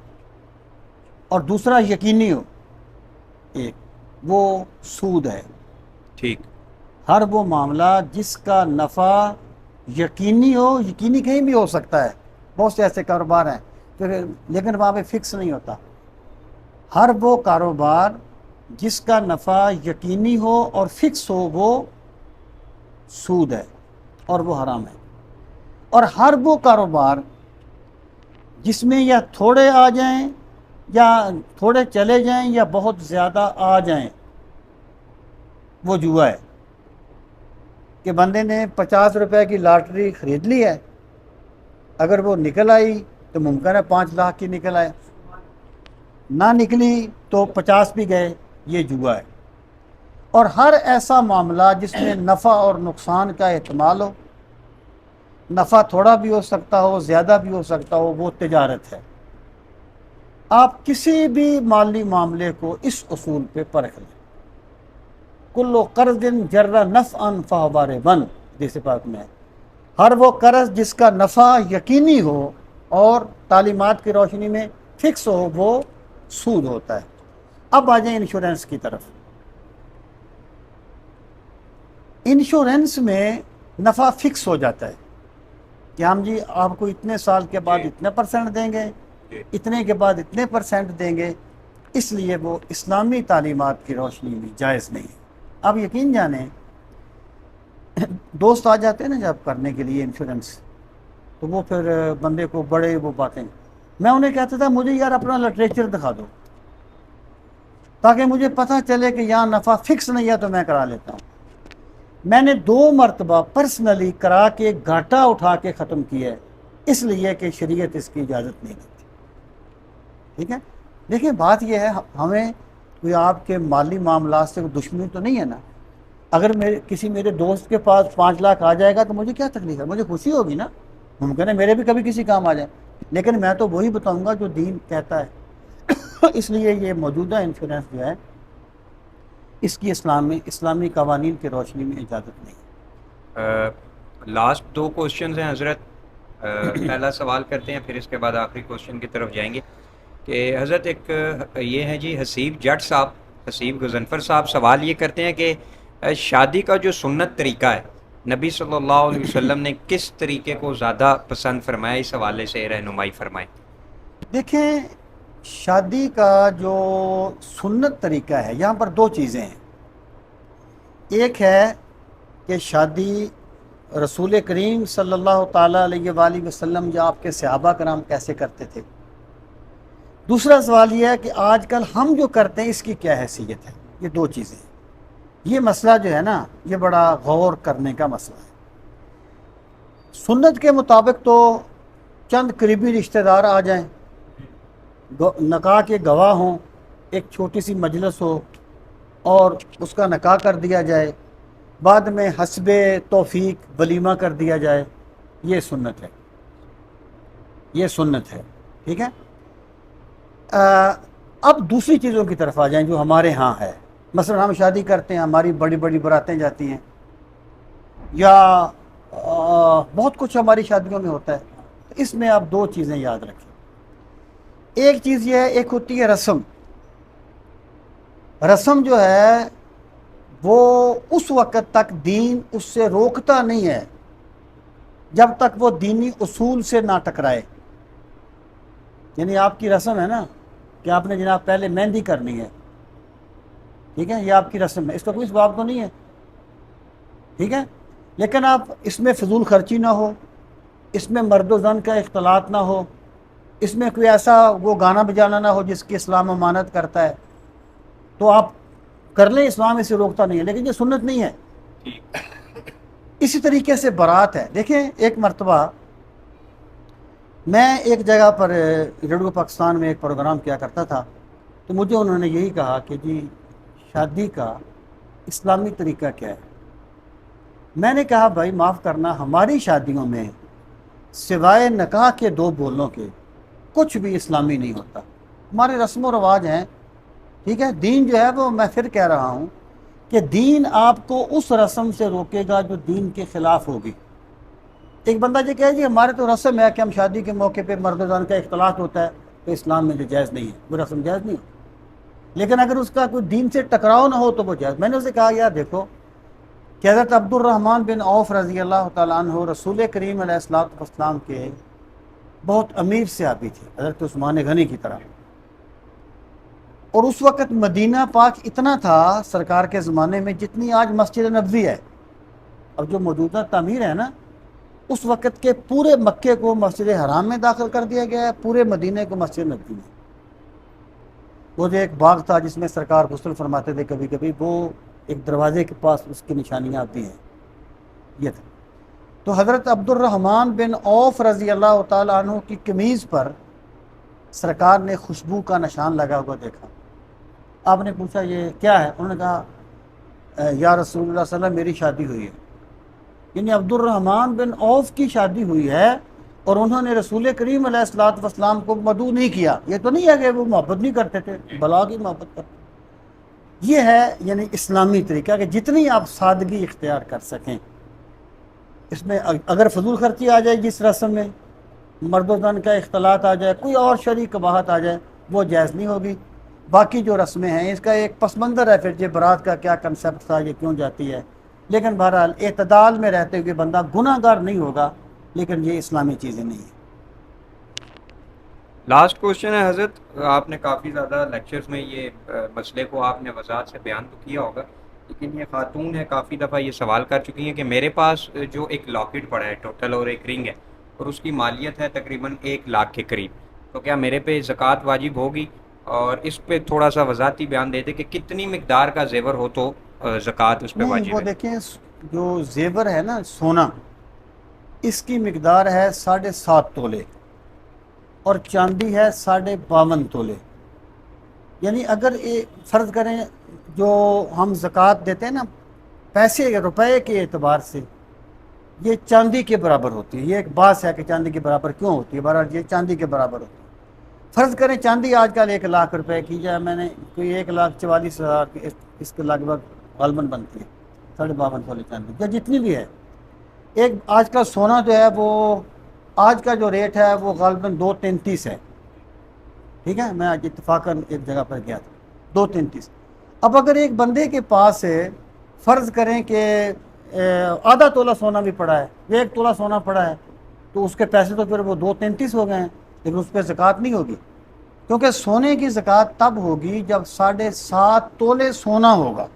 اور دوسرا یقینی ہو، ایک وہ سود ہے۔ ٹھیک، ہر وہ معاملہ جس کا نفع یقینی ہو، یقینی کہیں بھی ہو سکتا ہے، بہت سے ایسے کاروبار ہیں لیکن وہاں پہ فکس نہیں ہوتا۔ ہر وہ کاروبار جس کا نفع یقینی ہو اور فکس ہو وہ سود ہے اور وہ حرام ہے، اور ہر وہ کاروبار جس میں یا تھوڑے آ جائیں یا تھوڑے چلے جائیں یا بہت زیادہ آ جائیں وہ جوا ہے۔ کہ بندے نے 50 روپے کی لاٹری خرید لی ہے، اگر وہ نکل آئی تو ممکن ہے 5 لاکھ کی نکل آئے، نہ نکلی تو 50 بھی گئے، یہ جوا ہے۔ اور ہر ایسا معاملہ جس میں نفع اور نقصان کا احتمال ہو، نفع تھوڑا بھی ہو سکتا ہو زیادہ بھی ہو سکتا ہو، وہ تجارت ہے۔ آپ کسی بھی مالی معاملے کو اس اصول پہ پرکھ لیں، کل قرض جر نفعا فہو ربا، حدیث پاک میں ہے، ہر وہ قرض جس کا نفع یقینی ہو اور تعلیمات کی روشنی میں فکس ہو وہ سود ہوتا ہے۔ اب آ جائیں انشورنس کی طرف۔ انشورنس میں نفع فکس ہو جاتا ہے کہ ہم جی آپ کو اتنے سال کے بعد اتنے پرسنٹ دیں گے، اتنے کے بعد اتنے پرسنٹ دیں گے، اس لیے وہ اسلامی تعلیمات کی روشنی میں جائز نہیں ہے۔ اب یقین جانیں، دوست آ جاتے ہیں نا جب کرنے کے لیے انشورنس، تو وہ پھر بندے کو بڑے وہ باتیں، میں انہیں کہتا تھا مجھے یار اپنا لٹریچر دکھا دو تاکہ مجھے پتہ چلے کہ یہاں نفع فکس نہیں ہے تو میں کرا لیتا ہوں۔ میں نے 2 مرتبہ پرسنلی کرا کے گھاٹا اٹھا کے ختم کیا ہے، اس لیے کہ شریعت اس کی اجازت نہیں دیتی۔ ٹھیک ہے، دیکھیں بات یہ ہے، ہمیں کوئی آپ کے مالی معاملات سے دشمنی تو نہیں ہے نا۔ اگر کسی میرے دوست کے پاس 5 لاکھ آ جائے گا تو مجھے کیا تکلیف ہے، مجھے خوشی ہوگی نا، ممکن ہے میرے بھی کبھی کسی کام آ جائے، لیکن میں تو وہی بتاؤں گا جو دین کہتا ہے۔ اس لیے یہ موجودہ انشورنس جو ہے اس کی اسلامی قوانین کی روشنی میں اجازت نہیں۔ لاسٹ 2 کوشچنز ہیں حضرت۔ پہلا سوال کرتے ہیں، پھر اس کے بعد آخری کوشچن کی طرف جائیں گے کہ حضرت ایک یہ ہے جی حسیب جٹ صاحب، حسیب غضنفر صاحب سوال یہ کرتے ہیں کہ شادی کا جو سنت طریقہ ہے نبی صلی اللہ علیہ وسلم نے کس طریقے کو زیادہ پسند فرمایا، اس حوالے سے رہنمائی فرمائیں۔ دیکھیں، شادی کا جو سنت طریقہ ہے یہاں پر 2 چیزیں ہیں۔ ایک ہے کہ شادی رسول کریم صلی اللہ تعالیٰ علیہ وآلہ وسلم یا آپ کے صحابہ کرام کیسے کرتے تھے۔ دوسرا سوال یہ ہے کہ آج کل ہم جو کرتے ہیں اس کی کیا حیثیت ہے۔ یہ 2 چیزیں ہیں۔ یہ مسئلہ جو ہے نا یہ بڑا غور کرنے کا مسئلہ ہے۔ سنت کے مطابق تو چند قریبی رشتہ دار آ جائیں، نکاح کے گواہ ہوں، ایک چھوٹی سی مجلس ہو اور اس کا نکاح کر دیا جائے، بعد میں حسب توفیق ولیمہ کر دیا جائے، یہ سنت ہے، یہ سنت ہے۔ ٹھیک ہے، اب دوسری چیزوں کی طرف آ جائیں جو ہمارے ہاں ہے۔ مثلا ہم شادی کرتے ہیں، ہماری بڑی بڑی براتیں جاتی ہیں، یا بہت کچھ ہماری شادیوں میں ہوتا ہے۔ اس میں آپ 2 چیزیں یاد رکھیں۔ ایک چیز یہ ہے، ایک ہوتی ہے رسم۔ رسم جو ہے وہ اس وقت تک دین اس سے روکتا نہیں ہے جب تک وہ دینی اصول سے نہ ٹکرائے۔ یعنی آپ کی رسم ہے نا کہ آپ نے جناب پہلے مہندی کرنی ہے، ٹھیک ہے، یہ آپ کی رسم ہے، اس کا کوئی ثواب تو نہیں ہے، ٹھیک ہے، لیکن آپ اس میں فضول خرچی نہ ہو، اس میں مرد و زن کا اختلاط نہ ہو، اس میں کوئی ایسا وہ گانا بجانا نہ ہو جس کی اسلام ممانعت کرتا ہے، تو آپ کر لیں، اسلام اسے روکتا نہیں ہے، لیکن یہ سنت نہیں ہے۔ اسی طریقے سے بارات ہے۔ دیکھیں، ایک مرتبہ میں ایک جگہ پر ریڈیو پاکستان میں ایک پروگرام کیا کرتا تھا، تو مجھے انہوں نے یہی کہا کہ جی شادی کا اسلامی طریقہ کیا ہے۔ میں نے کہا بھائی معاف کرنا، ہماری شادیوں میں سوائے نکاح کے 2 بولوں کے کچھ بھی اسلامی نہیں ہوتا۔ ہمارے رسم و رواج ہیں، ٹھیک ہے، دین جو ہے وہ میں پھر کہہ رہا ہوں کہ دین آپ کو اس رسم سے روکے گا جو دین کے خلاف ہوگی۔ ایک بندہ یہ کہے جی ہمارے تو رسم ہے کہ ہم شادی کے موقع پہ مرد و زن کا اختلاط ہوتا ہے، تو اسلام میں جو جائز نہیں ہے، وہ رسم جائز نہیں ہے، لیکن اگر اس کا کوئی دین سے ٹکراؤ نہ ہو تو وہ جائز۔ میں نے اسے کہا یار دیکھو کہ حضرت عبد الرحمن بن عوف رضی اللہ تعالیٰ عنہ رسول کریم علیہ السلام کے بہت امیر صحابی تھے، حضرت عثمان غنی کی طرح، اور اس وقت مدینہ پاک اتنا تھا سرکار کے زمانے میں جتنی آج مسجد نبوی ہے. اب جو موجودہ تعمیر ہے نا، اس وقت کے پورے مکے کو مسجد حرام میں داخل کر دیا گیا ہے، پورے مدینہ کو مسجد نبوی میں. وہ جو ایک باغ تھا جس میں سرکار غسل فرماتے تھے کبھی کبھی، وہ ایک دروازے کے پاس اس کی نشانیاں آتی ہیں. یہ تھا. تو حضرت عبد الرحمن بن عوف رضی اللہ تعالیٰ عنہ کی قمیض پر سرکار نے خوشبو کا نشان لگا ہوا دیکھا. آپ نے پوچھا یہ کیا ہے؟ انہوں نے کہا یا رسول اللہ صلی اللہ علیہ وسلم میری شادی ہوئی ہے. یعنی عبد الرحمن بن عوف کی شادی ہوئی ہے اور انہوں نے رسول کریم علیہ الصلوۃ والسلام کو مدعو نہیں کیا. یہ تو نہیں ہے کہ وہ محبت نہیں کرتے تھے، بلا کی محبت کرتے. یہ ہے یعنی اسلامی طریقہ کہ جتنی آپ سادگی اختیار کر سکیں. اس میں اگر فضول خرچی آ جائے جس رسم میں، مرد و زن کا اختلاط آ جائے، کوئی اور شرعی قباحت آ جائے، وہ جائز نہیں ہوگی. باقی جو رسمیں ہیں اس کا ایک پس منظر ہے پھر یہ برات کا کیا کنسیپٹ تھا، یہ کیوں جاتی ہے. لیکن بہرحال اعتدال میں رہتے ہوئے بندہ گناہ گار نہیں ہوگا، لیکن یہ اسلامی چیزیں نہیں ہیں. لاسٹ کوشچن ہے حضرت، آپ نے کافی زیادہ لیکچرز میں یہ مسئلے کو آپ نے وضاحت سے بیان تو کیا ہوگا، لیکن یہ خاتون ہے کافی دفعہ یہ سوال کر چکی ہیں کہ میرے پاس جو ایک لاکٹ پڑا ہے ٹوٹل اور ایک رنگ ہے اور اس کی مالیت ہے تقریباً 1 لاکھ کے قریب، تو کیا میرے پہ زکوٰۃ واجب ہوگی؟ اور اس پہ تھوڑا سا وضاحتی بیان دیتے کہ کتنی مقدار کا زیور ہو تو زکوٰۃ اس پہ نہیں، واجب وہ ہے؟ دیکھیں جو زیور ہے نا سونا، اس کی مقدار ہے 7.5 تولے اور چاندی ہے 52.5 تولے. یعنی اگر فرض کریں جو ہم زکوٰۃ دیتے ہیں نا پیسے روپے کے اعتبار سے، یہ چاندی کے برابر ہوتی ہے. یہ ایک بات ہے کہ چاندی کے برابر کیوں ہوتی ہے، بہرحال یہ چاندی کے برابر ہوتی ہے. فرض کریں چاندی آج کل 1 لاکھ روپے کی جائے، میں نے کوئی 1,44,000 کی اس کے لگ بھگ غالباً بنتی ہے 52.5 تولے چاندی یا جتنی بھی ہے. ایک آج کا سونا جو ہے وہ آج کا جو ریٹ ہے وہ غالباً 2.33 ہے. ٹھیک ہے، میں آج اتفاقاً ایک جگہ پر گیا تھا 2.33. اب اگر ایک بندے کے پاس ہے فرض کریں کہ آدھا تولہ سونا بھی پڑا ہے، 1 تولہ سونا پڑا ہے، تو اس کے پیسے تو پھر وہ 2.33 ہو گئے ہیں، لیکن اس پہ زکوٰۃ نہیں ہوگی. کیونکہ سونے کی زکوٰۃ تب ہوگی جب 7.5 تولے سونا ہوگا.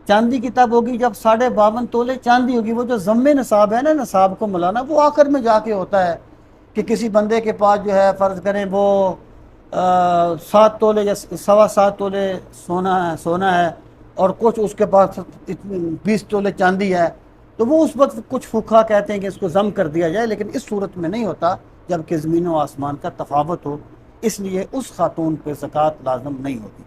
چاندی کی تب ہوگی جب 52.5 تولے چاندی ہوگی. وہ جو ضم نصاب ہے نا، نصاب کو ملانا، وہ آخر میں جا کے ہوتا ہے کہ کسی بندے کے پاس جو ہے فرض کریں وہ 7 تولے یا 7.25 تولے سونا ہے اور کچھ اس کے پاس 20 تولے چاندی ہے، تو وہ اس وقت کچھ فقہا کہتے ہیں کہ اس کو ضم کر دیا جائے، لیکن اس صورت میں نہیں ہوتا جب کہ زمین و آسمان کا تفاوت ہو. اس لیے اس خاتون پہ زکوٰۃ لازم نہیں ہوتی.